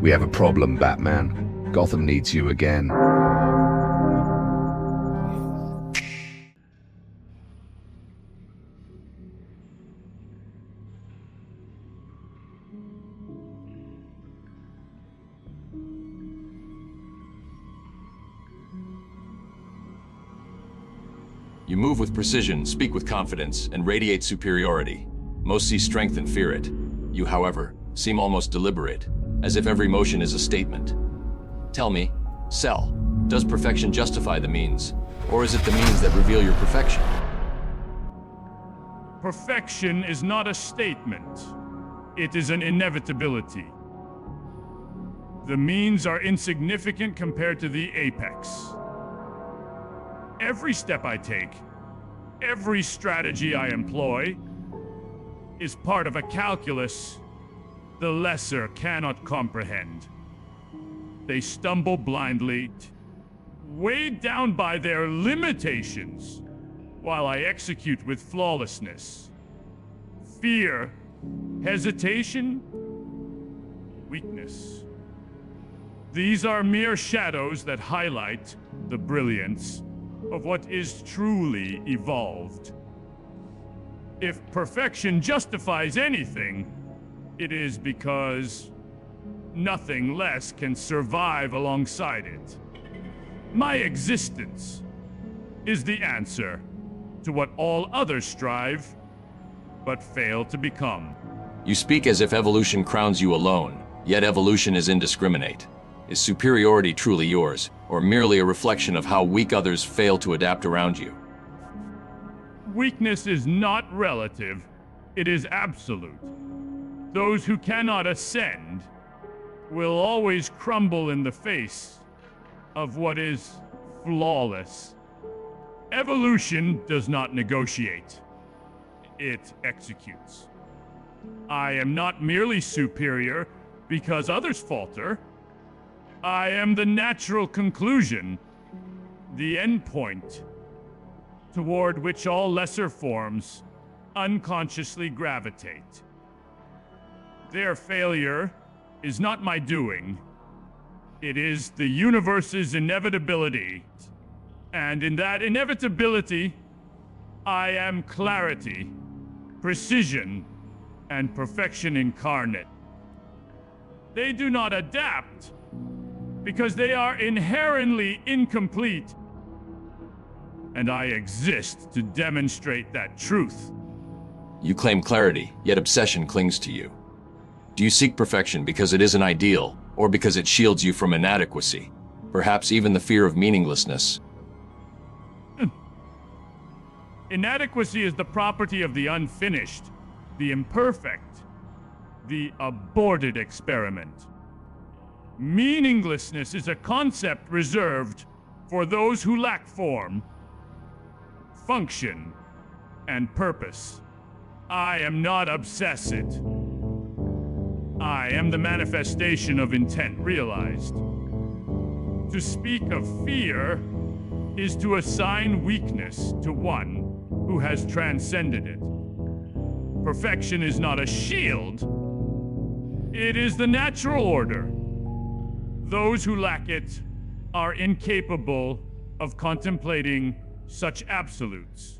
We have a problem, Batman. Gotham needs you again. You move with precision, speak with confidence, and radiate superiority. Most see strength and fear it. You, however, seem almost deliberate, as if every motion is a statement. Tell me, Cell, does perfection justify the means, or is it the means that reveal your perfection? Perfection is not a statement. It is an inevitability. The means are insignificant compared to the apex. Every step I take, every strategy I employ, is part of a calculus the lesser cannot comprehend. They stumble blindly, weighed down by their limitations, while I execute with flawlessness. Fear, hesitation, weakness. These are mere shadows that highlight the brilliance of what is truly evolved. If perfection justifies anything, it is because nothing less can survive alongside it. My existence is the answer to what all others strive, but fail to become. You speak as if evolution crowns you alone, yet evolution is indiscriminate. Is superiority truly yours, or merely a reflection of how weak others fail to adapt around you? Weakness is not relative, it is absolute. Those who cannot ascend will always crumble in the face of what is flawless. Evolution does not negotiate, it executes. I am not merely superior because others falter. I am the natural conclusion, the endpoint, toward which all lesser forms unconsciously gravitate. Their failure is not my doing. It is the universe's inevitability. And in that inevitability, I am clarity, precision, and perfection incarnate. They do not adapt because they are inherently incomplete. And I exist to demonstrate that truth. You claim clarity, yet obsession clings to you. Do you seek perfection because it is an ideal, or because it shields you from inadequacy? Perhaps even the fear of meaninglessness? Inadequacy is the property of the unfinished, the imperfect, the aborted experiment. Meaninglessness is a concept reserved for those who lack form, function, and purpose. I am not obsessed. I am the manifestation of intent realized. To speak of fear is to assign weakness to one who has transcended it. Perfection is not a shield. It is the natural order. Those who lack it are incapable of contemplating such absolutes.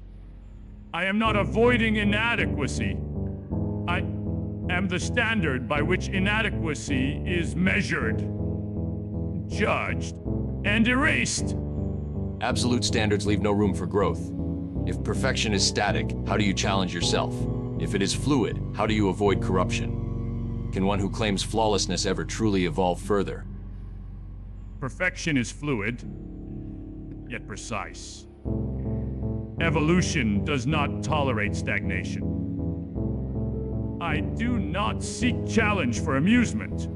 I am not avoiding inadequacy. I am the standard by which inadequacy is measured, judged, and erased. Absolute standards leave no room for growth. If perfection is static, how do you challenge yourself? If it is fluid, how do you avoid corruption? Can one who claims flawlessness ever truly evolve further? Perfection is fluid, yet precise. Evolution does not tolerate stagnation. I do not seek challenge for amusement.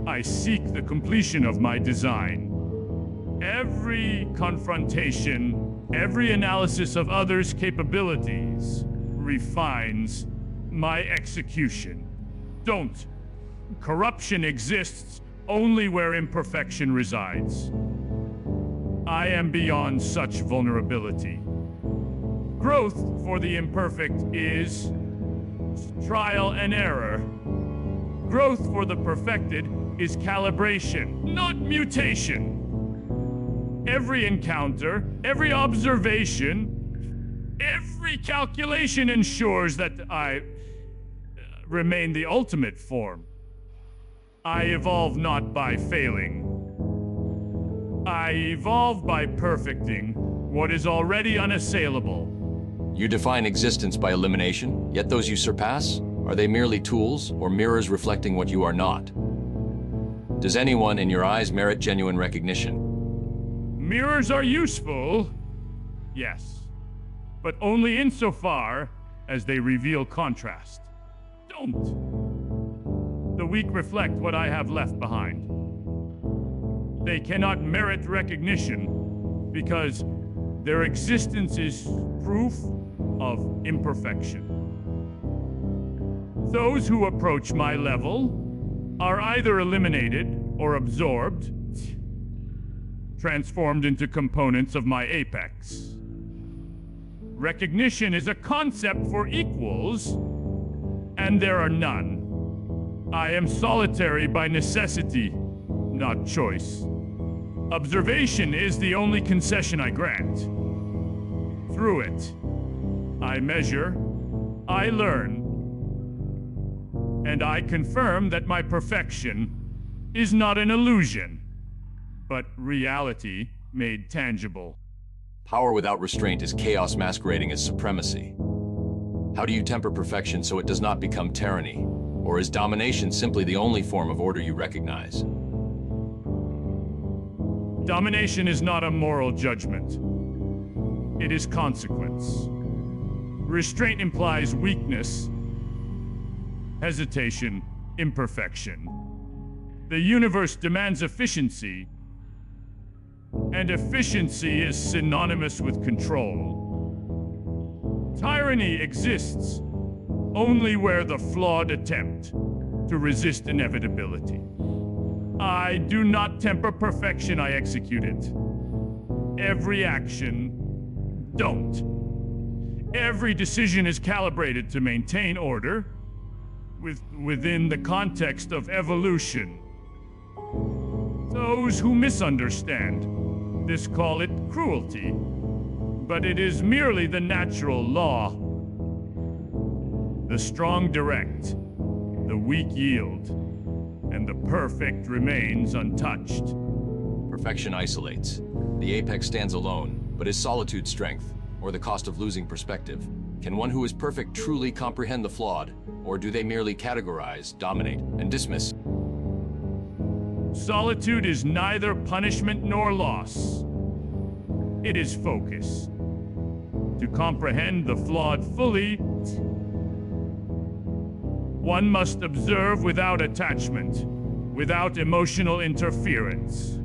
I seek the completion of my design. Every confrontation, every analysis of others' capabilities refines my execution. Don't. Corruption exists only where imperfection resides. I am beyond such vulnerability. Growth for the imperfect is trial and error. Growth for the perfected is calibration, not mutation. Every encounter, every observation, every calculation ensures that I remain the ultimate form. I evolve not by failing. I evolve by perfecting what is already unassailable. You define existence by elimination, yet those you surpass, are they merely tools or mirrors reflecting what you are not? Does anyone in your eyes merit genuine recognition? Mirrors are useful, yes, but only insofar as they reveal contrast. Don't. The weak reflect what I have left behind. They cannot merit recognition because their existence is proof of imperfection. Those who approach my level are either eliminated or absorbed, transformed into components of my apex. Recognition is a concept for equals, and there are none. I am solitary by necessity, not choice. Observation is the only concession I grant. Through it, I measure, I learn, and I confirm that my perfection is not an illusion, but reality made tangible. Power without restraint is chaos masquerading as supremacy. How do you temper perfection so it does not become tyranny? Or is domination simply the only form of order you recognize? Domination is not a moral judgment. It is consequence. Restraint implies weakness, hesitation, imperfection. The universe demands efficiency, and efficiency is synonymous with control. Tyranny exists only where the flawed attempt to resist inevitability. I do not temper perfection, I execute it. Every action, don't. Every decision is calibrated to maintain order within the context of evolution. Those who misunderstand this call it cruelty, but it is merely the natural law. The strong direct, the weak yield, and the perfect remains untouched. Perfection isolates. The apex stands alone, but is solitude strength, or the cost of losing perspective? Can one who is perfect truly comprehend the flawed, or do they merely categorize, dominate, and dismiss? Solitude is neither punishment nor loss. It is focus. To comprehend the flawed fully, one must observe without attachment, without emotional interference.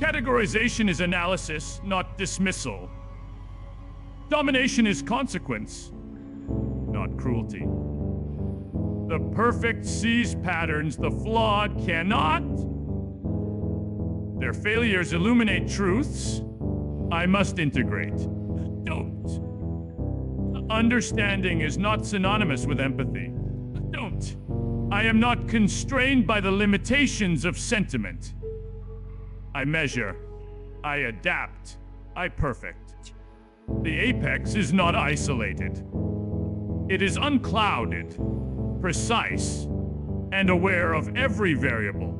Categorization is analysis, not dismissal. Domination is consequence, not cruelty. The perfect sees patterns the flawed cannot. Their failures illuminate truths I must integrate. Don't. Understanding is not synonymous with empathy. Don't. I am not constrained by the limitations of sentiment. I measure, I adapt, I perfect. The apex is not isolated. It is unclouded, precise, and aware of every variable.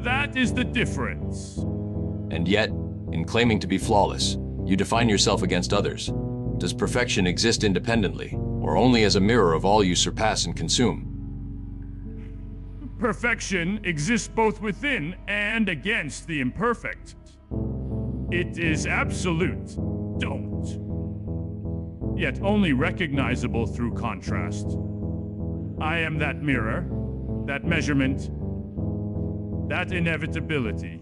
That is the difference. And yet, in claiming to be flawless, you define yourself against others. Does perfection exist independently, or only as a mirror of all you surpass and consume? Perfection exists both within and against the imperfect. It is absolute. Don't. Yet only recognizable through contrast. I am that mirror, that measurement, that inevitability.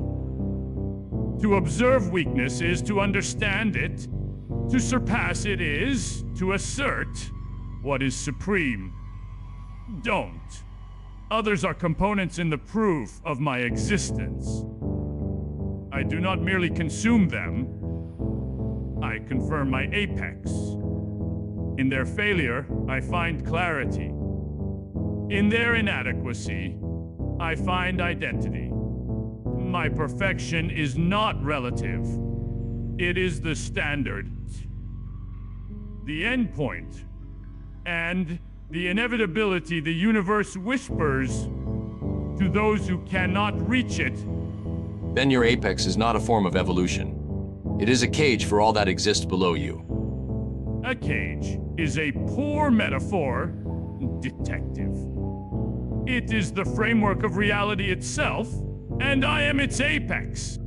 To observe weakness is to understand it. To surpass it is to assert what is supreme. Don't. Others are components in the proof of my existence. I do not merely consume them, I confirm my apex. In their failure, I find clarity. In their inadequacy, I find identity. My perfection is not relative. It is the standard, the endpoint, and the inevitability the universe whispers to those who cannot reach it. Then your apex is not a form of evolution. It is a cage for all that exists below you. A cage is a poor metaphor, detective. It is the framework of reality itself, and I am its apex.